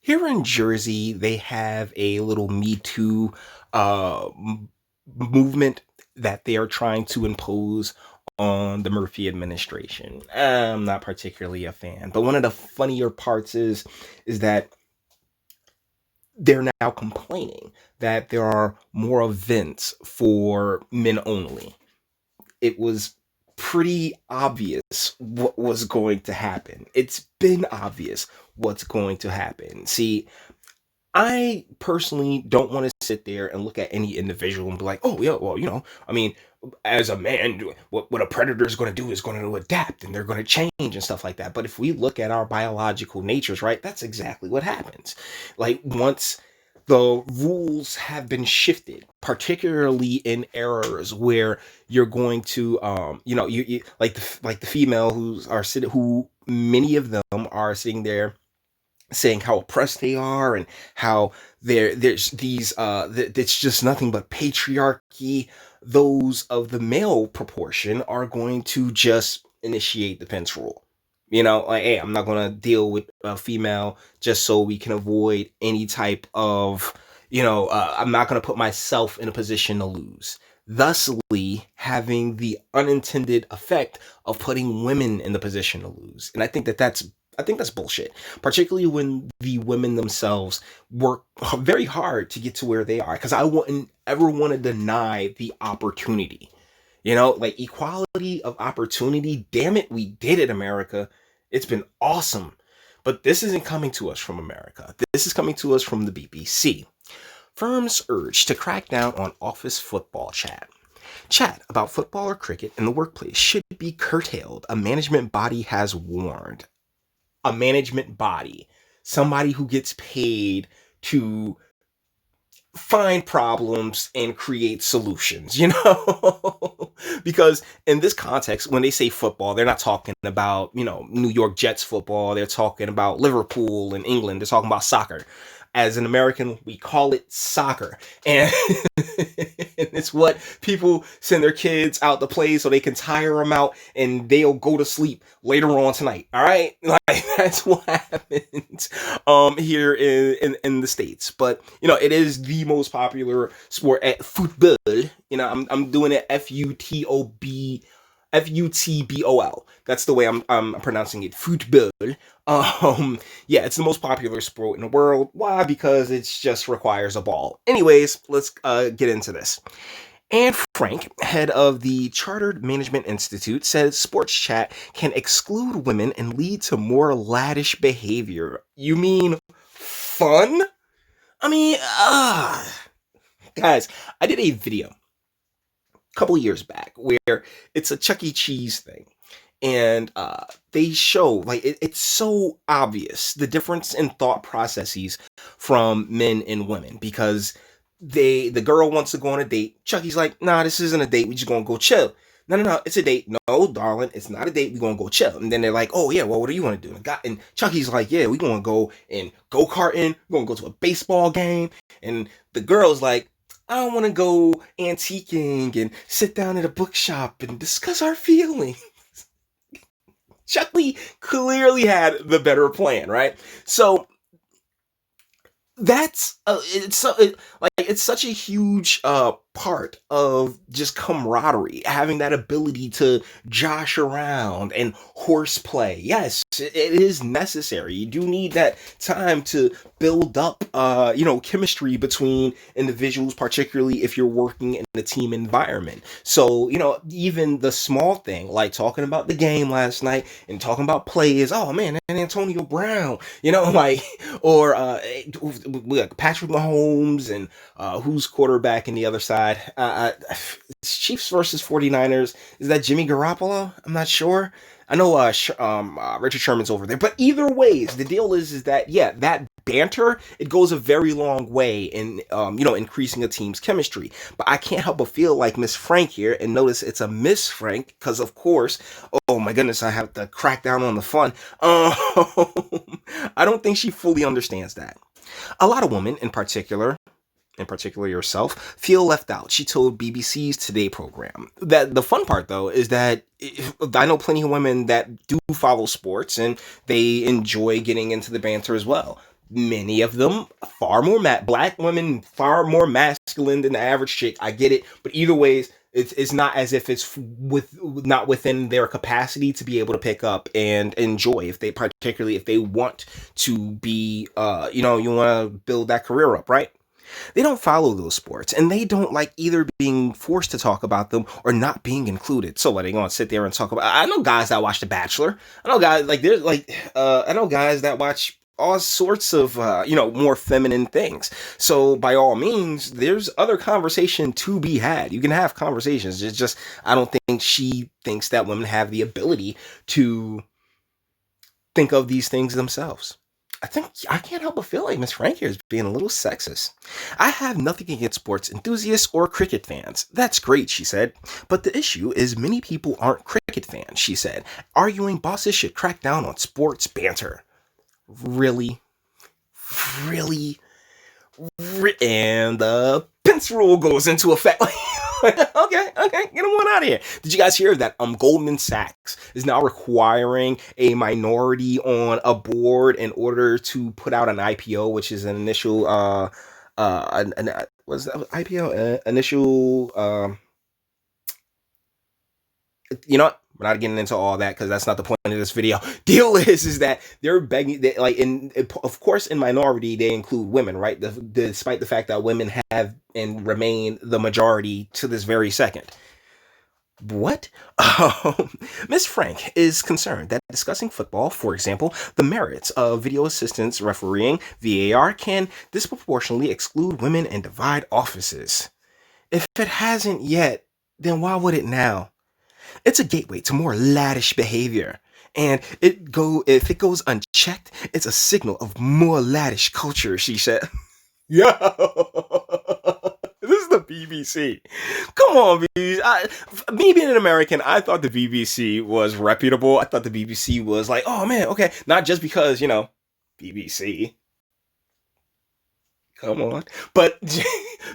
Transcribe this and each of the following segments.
Here in Jersey, they have a little Me Too movement that they are trying to impose on the Murphy administration. I'm not particularly a fan, but one of the funnier parts is that they're now complaining that there are more events for men only. It was pretty obvious what was going to happen. It's been obvious what's going to happen. See, I personally don't want to sit there and look at any individual and be like, oh, yeah, well, I mean, as a man, what a predator is going to do is going to adapt and they're going to change and stuff like that. But if we look at our biological natures, right, that's exactly what happens. Like, once the rules have been shifted, particularly in eras where you're going to, you like the female who's are sitting, who many of them are sitting there saying how oppressed they are and how there's these it's just nothing but patriarchy. Those of the male proportion are going to just initiate the Pence rule. Like, hey, I'm not going to deal with a female just so we can avoid any type of, I'm not going to put myself in a position to lose, thusly having the unintended effect of putting women in the position to lose. And I think that's bullshit, particularly when the women themselves work very hard to get to where they are. Because I wouldn't ever want to deny the opportunity. Like, equality of opportunity. Damn it, we did it, America. It's been awesome. But this isn't coming to us from America. This is coming to us from the BBC. Firms urge to crack down on office football chat. Chat about football or cricket in the workplace should be curtailed, a management body has warned. A management body, somebody who gets paid to find problems and create solutions, because in this context, when they say football, they're not talking about, New York Jets football. They're talking about Liverpool in England. They're talking about soccer. As an American, we call it soccer. And it's what people send their kids out to play so they can tire them out and they'll go to sleep later on tonight. All right? Like, that's what happens here in the States. But, it is the most popular sport at football. I'm doing it Futbol. That's the way I'm pronouncing it. Football. Yeah, it's the most popular sport in the world. Why? Because it just requires a ball. Anyways, let's get into this. And Francke, head of the Chartered Management Institute, says sports chat can exclude women and lead to more laddish behavior. You mean fun? I mean, guys, I did a video a couple years back where it's a Chuck E. Cheese thing. And they show, like, it's so obvious the difference in thought processes from men and women, because the girl wants to go on a date. Chucky's like, nah, this isn't a date. We just gonna go chill. No, it's a date. No, darling, it's not a date. We gonna go chill. And then they're like, oh yeah, well, what do you want to do? And Chucky's like, yeah, we gonna go and go karting. We're gonna go to a baseball game. And the girl's like, I don't want to go antiquing and sit down at a bookshop and discuss our feelings. Chuck Lee clearly had the better plan, right? So that's it's such a huge part of just camaraderie, having that ability to josh around and horseplay. Yes, it is necessary. You do need that time to build up chemistry between individuals, particularly if you're working in a team environment. So, even the small thing, like talking about the game last night and talking about plays. Oh man, and Antonio Brown, or Patrick Mahomes and who's quarterback in the other side. Chiefs versus 49ers. Is that Jimmy Garoppolo? I'm not sure. I know Richard Sherman's over there. But either ways, the deal is that, yeah, that banter, it goes a very long way in, increasing a team's chemistry. But I can't help but feel like Miss Francke here, and notice it's a Miss Francke, because of course, oh my goodness, I have to crack down on the fun. I don't think she fully understands that. A lot of women, in particular yourself, feel left out, she told BBC's Today program. That the fun part, though, is that I know plenty of women that do follow sports and they enjoy getting into the banter as well. Many of them far more black women far more masculine than the average chick. I get it, but either ways, it's not as if it's not within their capacity to be able to pick up and enjoy, if they particularly if they want to be you want to build that career up, right? They don't follow those sports, and they don't like either being forced to talk about them or not being included. So what, they gonna sit there and talk about? I know guys that watch The Bachelor. I know guys like there's like I know guys that watch all sorts of more feminine things. So by all means, there's other conversation to be had. You can have conversations. It's just I don't think she thinks that women have the ability to think of these things themselves. I think I can't help but feel like Miss Francke is being a little sexist. I have nothing against sports enthusiasts or cricket fans. That's great, she said. But the issue is many people aren't cricket fans, she said, arguing bosses should crack down on sports banter. Really? Really? And the pince rule goes into effect. okay, get him one out of here. Did you guys hear that Goldman Sachs is now requiring a minority on a board in order to put out an IPO, which is an initial was that IPO initial you know what? We're not getting into all that because that's not the point of this video. Deal is that they're begging, of course, in minority they include women, right? Despite the fact that women have and remain the majority to this very second. What? Ms. Francke is concerned that discussing football, for example, the merits of video assistance refereeing, VAR, can disproportionately exclude women and divide offices. If it hasn't yet, then why would it now? It's a gateway to more laddish behavior. And if it goes unchecked, it's a signal of more laddish culture, she said. Yo, this is the BBC. Come on, BBC. Me being an American, I thought the BBC was reputable. I thought the BBC was like, oh man, okay. Not just because, BBC. Come on, but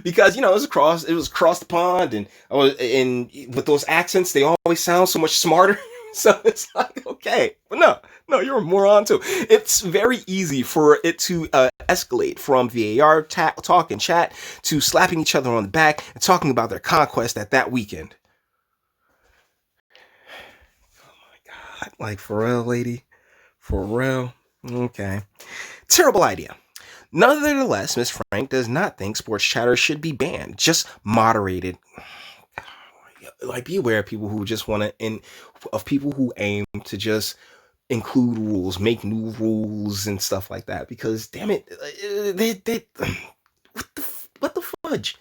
because it was across the pond, and with those accents, they always sound so much smarter. So it's like, okay, but no, you're a moron too. It's very easy for it to escalate from VAR talk and chat to slapping each other on the back and talking about their conquest at that weekend. Oh my God, like for real, lady, for real. Okay, terrible idea. Nonetheless, Ms. Francke does not think sports chatter should be banned, just moderated. Like, be aware of people who just want to, of people who aim to just include rules, make new rules and stuff like that. Because, damn it, what the fudge?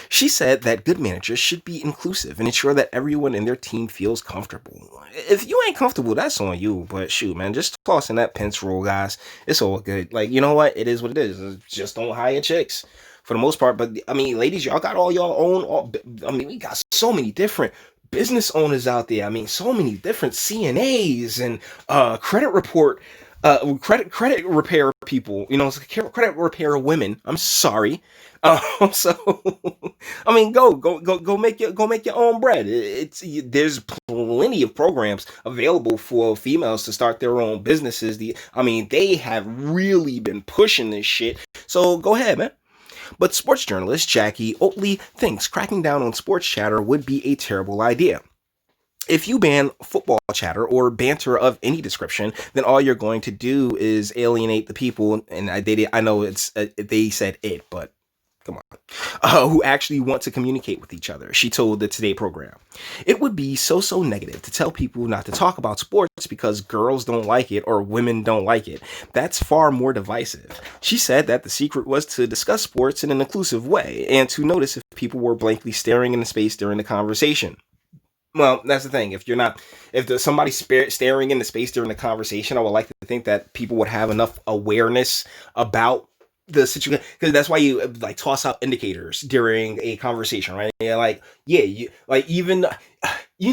She said that good managers should be inclusive and ensure that everyone in their team feels comfortable. If you ain't comfortable, that's on you. But shoot, man, just tossing that pince roll, guys. It's all good. Like, you know what? It is what it is. Just don't hire chicks for the most part. But I mean, ladies, y'all got all your own. We got so many different business owners out there. I mean, so many different CNAs and credit repair people, credit repair women. I'm sorry. So I mean, go make your own bread. There's plenty of programs available for females to start their own businesses. They have really been pushing this shit. So go ahead, man. But sports journalist Jackie Oatley thinks cracking down on sports chatter would be a terrible idea. If you ban football chatter or banter of any description, then all you're going to do is alienate the people. And I know they said it, but come on, who actually want to communicate with each other, she told the Today program. It would be so negative to tell people not to talk about sports because girls don't like it or women don't like it. That's far more divisive. She said that the secret was to discuss sports in an inclusive way and to notice if people were blankly staring into space during the conversation. Well, that's the thing. If there's somebody staring into space during the conversation, I would like to think that people would have enough awareness about the situation, because that's why you like toss out indicators during a conversation, right? You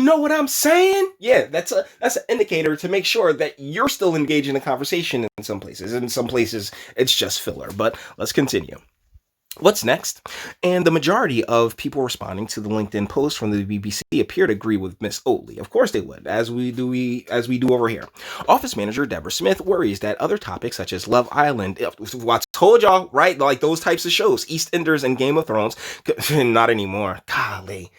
know what I'm saying? Yeah, that's an indicator to make sure that you're still engaged in the conversation in some places. In some places, it's just filler. But let's continue. What's next? And the majority of people responding to the LinkedIn post from the BBC appear to agree with Miss Oatley. Of course they would, as we do over here. Office manager Deborah Smith worries that other topics such as Love Island, I told y'all, right? Like those types of shows, EastEnders and Game of Thrones, not anymore. Golly.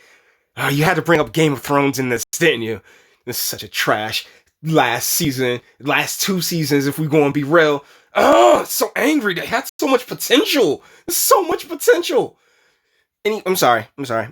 You had to bring up Game of Thrones in this, didn't you? This is such a trash last season, last 2 seasons, if we go and be real. Oh, so angry. They had so much potential. So much potential. I'm sorry.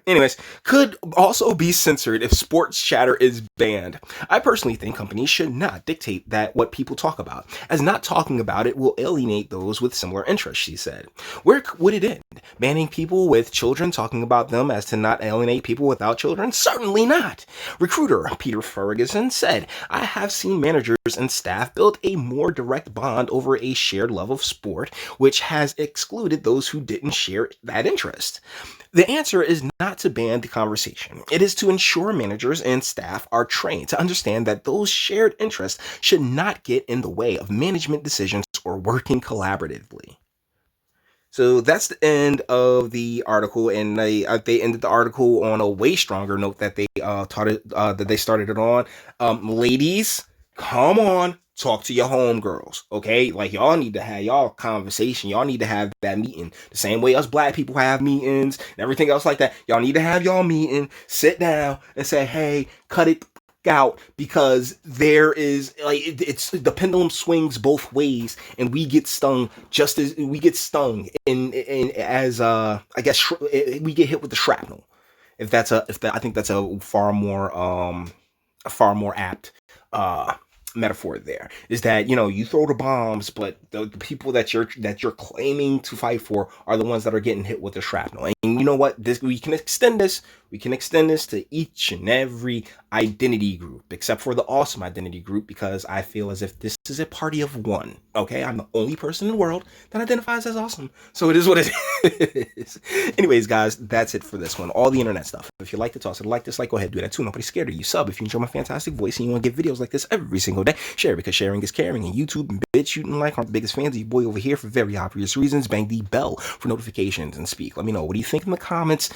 Anyways, could also be censored if sports chatter is banned. I personally think companies should not dictate that what people talk about, as not talking about it will alienate those with similar interests, she said. Where would it end? Banning people with children talking about them as to not alienate people without children? Certainly not. Recruiter Peter Ferguson said, I have seen managers and staff build a more direct bond over a shared love of sport, which has excluded those who didn't share that interest. The answer is not to ban the conversation. It is to ensure managers and staff are trained to understand that those shared interests should not get in the way of management decisions or working collaboratively. So that's the end of the article, and they ended the article on a way stronger note that they that they started it on. Ladies, come on, talk to your homegirls, okay? Like y'all need to have y'all conversation. Y'all need to have that meeting the same way us black people have meetings and everything else like that. Y'all need to have y'all meeting, sit down, and say, hey, cut it out, because there is like it's the pendulum swings both ways, and we get stung just as we get stung in as I guess we get hit with the shrapnel. If that's a if that I think that's a far more apt uh metaphor. There is that, you throw the bombs, but the people that you're claiming to fight for are the ones that are getting hit with the shrapnel. And you know what, this we can extend this to each and every identity group except for the awesome identity group, because I feel as if this is a party of one. Okay, I'm the only person in the world that identifies as awesome, so it is what it is. Anyways, guys, that's it for this one. All the internet stuff. If you like to toss it, like, dislike, go ahead, do that too. Nobody's scared of you. Sub if you enjoy my fantastic voice and you want to get videos like this every single day. Share, because sharing is caring. And YouTube and BitChute and like are the biggest fans of you boy over here for very obvious reasons. Bang the bell for notifications and speak. Let me know, what do you think in the comments?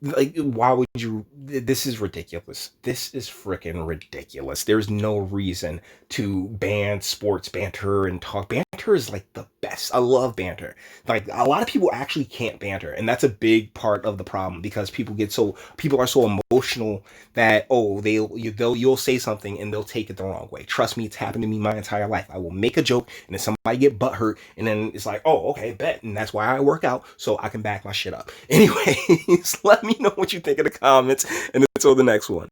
Like, why would you? This is ridiculous. This is freaking ridiculous. There's no reason to ban sports banter and talk. Banter is like the best. I love banter. Like, a lot of people actually can't banter, and that's a big part of the problem, because people are so emotional that, oh, you'll say something and they'll take it the wrong way. Trust me, it's happened to me my entire life. I will make a joke and then somebody get butthurt, and then it's like, oh, okay, bet, and that's why I work out, so I can back my shit up. Anyways, let me know what you think in the comments, and until the next one.